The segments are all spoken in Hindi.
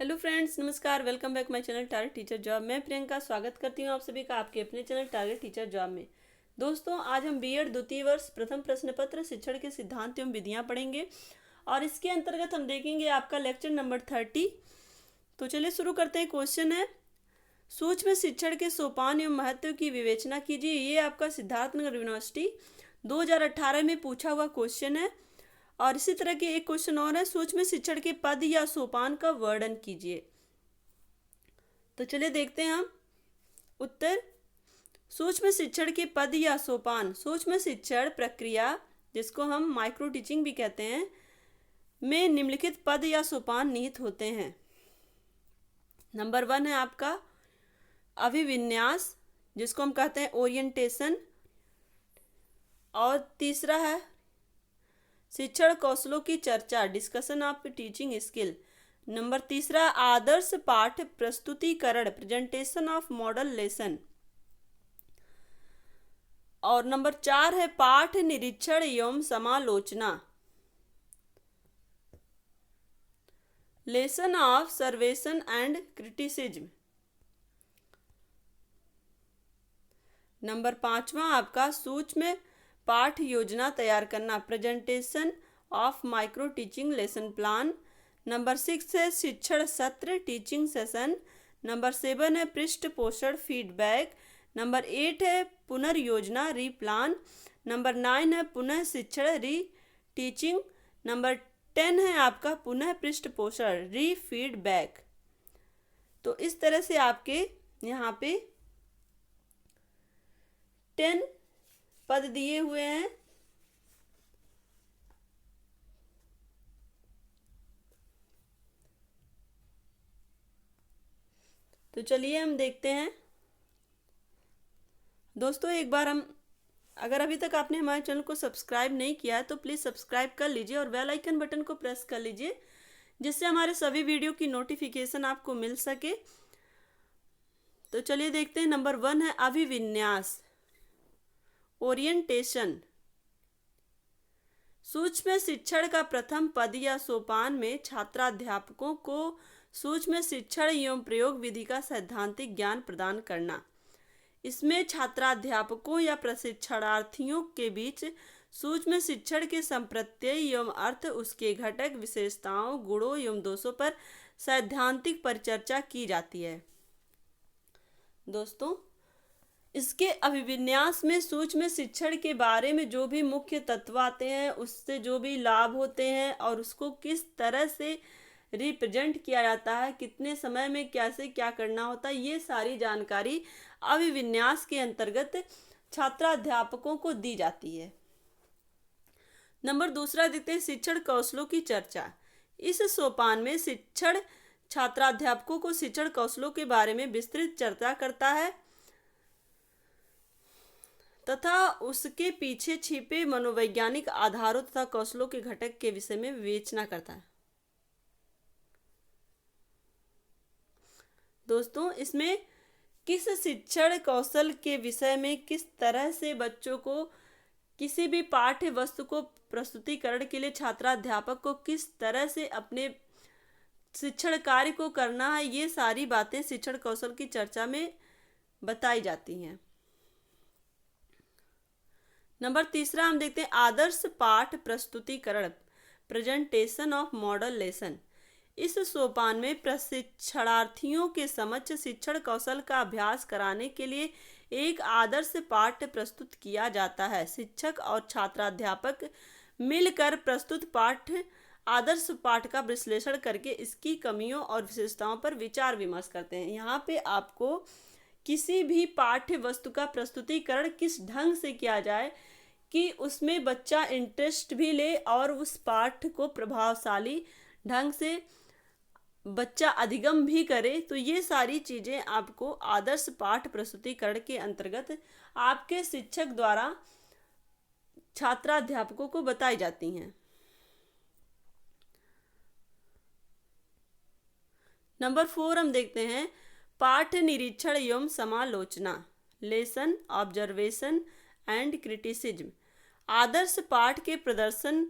हेलो फ्रेंड्स, नमस्कार। Welcome back my channel target teacher job. मैं प्रियंका स्वागत करती हूँ आप सभी का आपके अपने चैनल टारगेट टीचर जॉब में। दोस्तों, आज हम बीएड द्वितीय वर्ष प्रथम प्रश्न पत्र शिक्षण के सिद्धांत एवं विधियाँ पढ़ेंगे और इसके अंतर्गत हम देखेंगे आपका लेक्चर नंबर 30। तो चलिए शुरू करते हैं। क्वेश्चन है, सूक्ष्म शिक्षण के सोपान एवं महत्व की विवेचना कीजिए। ये आपका सिद्धार्थनगर यूनिवर्सिटी 2018 में पूछा हुआ क्वेश्चन है। और इसी तरह के एक क्वेश्चन और है, सूक्ष्म शिक्षण के पद या सोपान का वर्णन कीजिए। तो चलिए देखते हैं हम उत्तर। सूक्ष्म शिक्षण के पद या सोपान, सूक्ष्म शिक्षण प्रक्रिया जिसको हम माइक्रो टीचिंग भी कहते हैं, में निम्नलिखित पद या सोपान निहित होते हैं। नंबर 1 है आपका अभिविन्यास, जिसको हम कहते हैं ओरिएंटेशन। और तीसरा है शिक्षण कौशलों की चर्चा, discussion of teaching skill. Number तीसरा आदर्श पाठ प्रस्तुतिकरण, प्रेजेंटेशन ऑफ मॉडल लेसन। और नंबर 4 है पाठ निरीक्षण एवं समालोचना, lesson observation and criticism. Number 5वां आपका सूक्ष्म पाठ योजना तैयार करना, presentation of micro teaching lesson plan. Number 6 है शिक्षण सत्र, टीचिंग सेशन। नंबर 7 है पृष्ठ पोषण, फीडबैक। नंबर 8 है पुनर्योजना, रीप्लान। नंबर 9 है पुनः शिक्षण, री टीचिंग। नंबर 10 है आपका पुनः पृष्ठ पोषण, री फीडबैक। तो इस तरह से आपके यहाँ पे 10 पद दिए हुए हैं। तो चलिए हम देखते हैं। दोस्तों, एक बार हम अगर अभी तक आपने हमारे चैनल को सब्सक्राइब नहीं किया है तो प्लीज़ सब्सक्राइब कर लीजिए और बेल आइकन बटन को प्रेस कर लीजिए, जिससे हमारे सभी वीडियो की नोटिफिकेशन आपको मिल सके। तो चलिए देखते हैं। नंबर 1 है अभिविन्यास, ओरिएंटेशन। सूक्ष्म शिक्षण का प्रथम पद या सोपान में छात्राध्यापकों को सूक्ष्म शिक्षण एवं प्रयोग विधि का सैद्धांतिक ज्ञान प्रदान करना। इसमें छात्राध्यापकों या प्रशिक्षणार्थियों के बीच सूक्ष्म शिक्षण के संप्रत्यय एवं अर्थ, उसके घटक, विशेषताओं, गुणों एवं दोषों पर सैद्धांतिक परिचर्चा की जाती है। दोस्तों, इसके अभिविन्यास में सूक्ष्म शिक्षण के बारे में जो भी मुख्य तत्व आते हैं, उससे जो भी लाभ होते हैं और उसको किस तरह से रिप्रेजेंट किया जाता है, कितने समय में कैसे क्या करना होता है, ये सारी जानकारी अभिविन्यास के अंतर्गत छात्राध्यापकों को दी जाती है। नंबर 2 देखते हैं शिक्षण कौशलों की चर्चा। इस सोपान में शिक्षण छात्राध्यापकों को शिक्षण कौशलों के बारे में विस्तृत चर्चा करता है तथा उसके पीछे छिपे मनोवैज्ञानिक आधारों तथा कौशलों के घटक के विषय में विवेचना करता है। दोस्तों, इसमें किस शिक्षण कौशल के विषय में किस तरह से बच्चों को किसी भी पाठ्य वस्तु को प्रस्तुतिकरण के लिए छात्राध्यापक को किस तरह से अपने शिक्षण कार्य को करना है, ये सारी बातें शिक्षण कौशल की चर्चा में बताई जाती हैं। नंबर 3 हम देखते हैं आदर्श पाठ प्रस्तुतिकरण, प्रेजेंटेशन ऑफ मॉडल लेसन। इस सोपान में प्रशिक्षणार्थियों के समक्ष शिक्षण कौशल का अभ्यास कराने के लिए एक आदर्श पाठ प्रस्तुत किया जाता है। शिक्षक और छात्राध्यापक मिलकर प्रस्तुत आदर्श पाठ का विश्लेषण करके इसकी कमियों और विशेषताओं पर विचार विमर्श करते हैं। यहाँ पे आपको किसी भी पाठ्य वस्तु का प्रस्तुतिकरण किस ढंग से किया जाए कि उसमें बच्चा इंटरेस्ट भी ले और उस पाठ को प्रभावशाली ढंग से बच्चा अधिगम भी करे, तो ये सारी चीज़ें आपको आदर्श पाठ प्रस्तुतिकरण के अंतर्गत आपके शिक्षक द्वारा छात्राध्यापकों को बताई जाती हैं। नंबर 4 हम देखते हैं पाठ निरीक्षण एवं समालोचना, लेसन ऑब्जर्वेशन एंड क्रिटिसिज्म। आदर्श पाठ के प्रदर्शन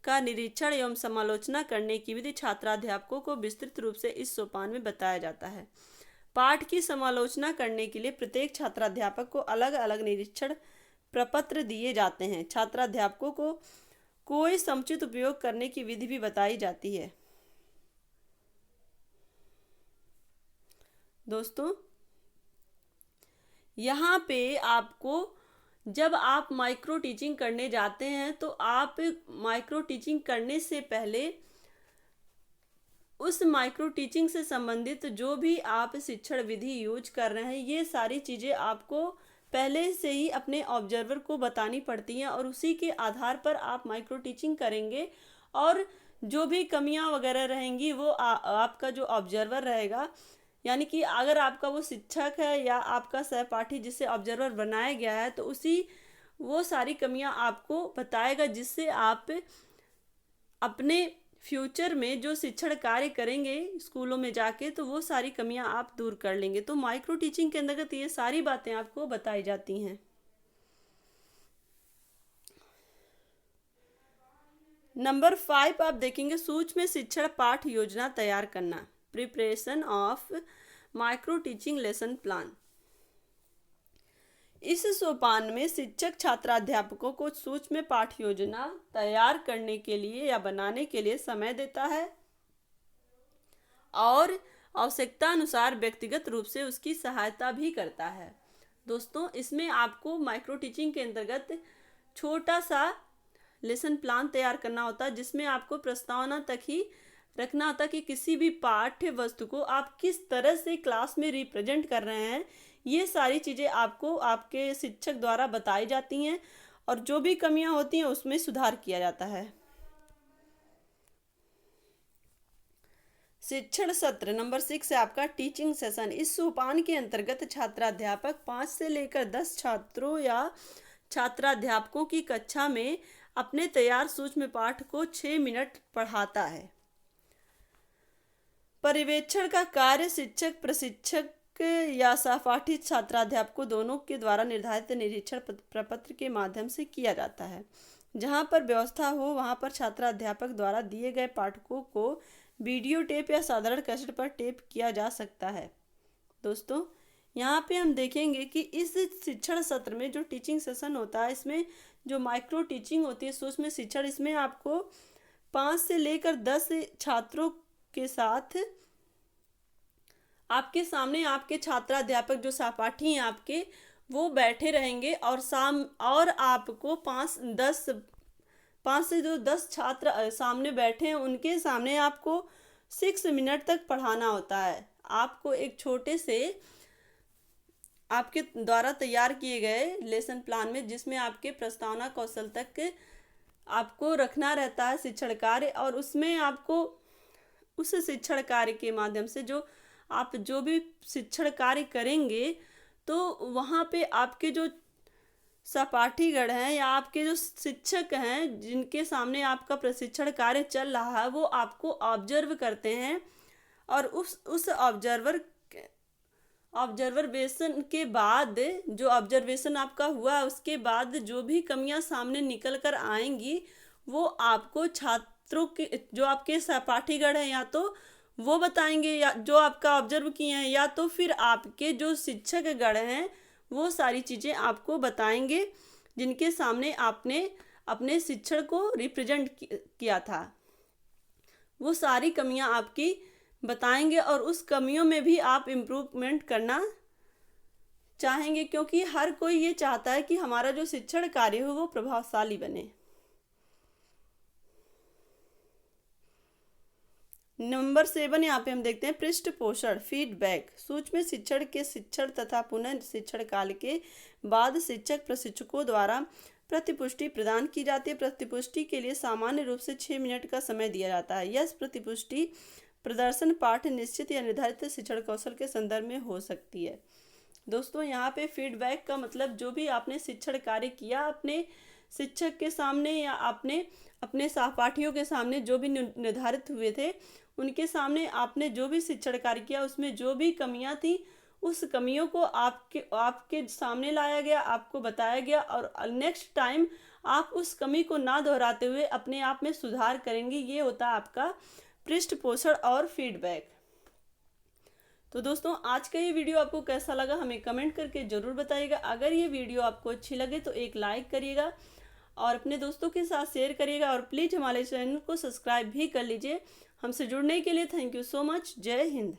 का निरीक्षण एवं समालोचना करने की विधि छात्राध्यापकों को विस्तृत रूप से इस सोपान में बताया जाता है। पाठ की समालोचना करने के लिए प्रत्येक छात्राध्यापक को अलग अलग निरीक्षण प्रपत्र दिए जाते हैं। छात्राध्यापकों को कोई समुचित उपयोग करने की विधि भी बताई जाती है। दोस्तों, यहाँ पे आपको जब आप माइक्रो टीचिंग करने जाते हैं तो आप माइक्रो टीचिंग करने से पहले उस माइक्रो टीचिंग से संबंधित जो भी आप शिक्षण विधि यूज कर रहे हैं, ये सारी चीज़ें आपको पहले से ही अपने ऑब्जर्वर को बतानी पड़ती हैं और उसी के आधार पर आप माइक्रो टीचिंग करेंगे। और जो भी कमियां वगैरह रहेंगी वो आपका जो ऑब्जर्वर रहेगा, यानी कि अगर आपका वो शिक्षक है या आपका सहपाठी जिसे ऑब्जर्वर बनाया गया है, तो उसी वो सारी कमियां आपको बताएगा, जिससे आप अपने फ्यूचर में जो शिक्षण कार्य करेंगे स्कूलों में जाके, तो वो सारी कमियां आप दूर कर लेंगे। तो माइक्रो टीचिंग के अंतर्गत ये सारी बातें आपको बताई जाती हैं। नंबर 5 आप देखेंगे, सूक्ष्म शिक्षण पाठ योजना तैयार करना, preparation of micro teaching lesson plan. इस सोपान में शिक्षक छात्राध्यापकों को सूक्ष्म पाठ योजना तैयार करने के लिए या बनाने के लिए समय देता है और आवश्यकता अनुसार व्यक्तिगत रूप से उसकी सहायता भी करता है। दोस्तों, इसमें आपको माइक्रो टीचिंग के अंतर्गत छोटा सा लेसन प्लान तैयार करना होता है, जिसमें आपको प्रस्तावना तक ही रखना होता है कि किसी भी पाठ्य वस्तु को आप किस तरह से क्लास में रिप्रेजेंट कर रहे हैं। ये सारी चीज़ें आपको आपके शिक्षक द्वारा बताई जाती हैं और जो भी कमियां होती हैं उसमें सुधार किया जाता है। शिक्षण सत्र नंबर 6 है आपका टीचिंग सेशन। इस सोपान के अंतर्गत छात्राध्यापक 5 से लेकर 10 छात्रों या छात्राध्यापकों की कक्षा में अपने तैयार सूक्ष्म पाठ को 6 मिनट पढ़ाता है। पर्यवेक्षण का कार्य शिक्षक, प्रशिक्षक या सहपाठी छात्राध्यापकों दोनों के द्वारा निर्धारित निरीक्षण प्रपत्र के माध्यम से किया जाता है। जहां पर व्यवस्था हो वहां पर छात्राध्यापक द्वारा दिए गए पाठकों को वीडियो टेप या साधारण कैसेट पर टेप किया जा सकता है। दोस्तों, यहाँ पे हम देखेंगे कि इस शिक्षण सत्र में जो टीचिंग सेशन होता है, इसमें जो माइक्रो टीचिंग होती है, सूक्ष्म शिक्षण, इसमें आपको 5 से लेकर 10 छात्रों के साथ आपके सामने आपके छात्राध्यापक जो सहपाठी हैं आपके, वो बैठे रहेंगे और आपको 5 से जो 10 छात्र सामने बैठे हैं उनके सामने आपको 6 मिनट तक पढ़ाना होता है। आपको एक छोटे से आपके द्वारा तैयार किए गए लेसन प्लान में, जिसमें आपके प्रस्तावना कौशल तक आपको रखना रहता है शिक्षण कार्य, और उसमें आपको उस शिक्षण कार्य के माध्यम से आप जो भी शिक्षण कार्य करेंगे, तो वहाँ पे आपके जो सहपाठीगण हैं या आपके जो शिक्षक हैं जिनके सामने आपका प्रशिक्षण कार्य चल रहा है, वो आपको ऑब्जर्व करते हैं और उस ऑब्जर्वेशन के बाद, जो ऑब्जर्वेशन आपका हुआ उसके बाद जो भी कमियां सामने निकल कर आएंगी, वो आपको छात्रों के जो आपके सहपाठीगण हैं या तो वो बताएंगे, या जो आपका ऑब्जर्व किए हैं, या तो फिर आपके जो शिक्षक गण हैं वो सारी चीज़ें आपको बताएंगे जिनके सामने आपने अपने शिक्षण को रिप्रेजेंट किया था। वो सारी कमियां आपकी बताएंगे और उस कमियों में भी आप इम्प्रूवमेंट करना चाहेंगे, क्योंकि हर कोई ये चाहता है कि हमारा जो शिक्षण कार्य हो वो प्रभावशाली बने। नंबर 7 यहाँ पे हम देखते हैं पृष्ठपोषण, फीडबैक। सूक्ष्म शिक्षण के शिक्षण तथा पुनः शिक्षण काल के बाद शिक्षक प्रशिक्षकों द्वारा प्रतिपुष्टि प्रदान की जाती है। प्रतिपुष्टि के लिए सामान्य रूप से 6 मिनट का समय दिया जाता है। यह प्रतिपुष्टि प्रदर्शन पाठ निश्चित या निर्धारित शिक्षण कौशल के संदर्भ में हो सकती है। दोस्तों, यहाँ पे फीडबैक का मतलब जो भी आपने शिक्षण कार्य किया अपने शिक्षक के सामने या आपने अपने सहपाठियों के सामने जो भी निर्धारित हुए थे उनके सामने आपने जो भी शिक्षण कार्य किया, उसमें जो भी कमियां थी उस कमियों को आपके सामने लाया गया, आपको बताया गया और नेक्स्ट टाइम आप उस कमी को ना दोहराते हुए अपने आप में सुधार करेंगे। ये होता है आपका पृष्ठपोषण और फीडबैक। तो दोस्तों आज का ये वीडियो आपको कैसा लगा हमें कमेंट करके ज़रूर बताइएगा। अगर ये वीडियो आपको अच्छी लगे तो एक लाइक करिएगा और अपने दोस्तों के साथ शेयर करिएगा और प्लीज़ हमारे चैनल को सब्सक्राइब भी कर लीजिए। हमसे जुड़ने के लिए थैंक यू सो मच। जय हिंद।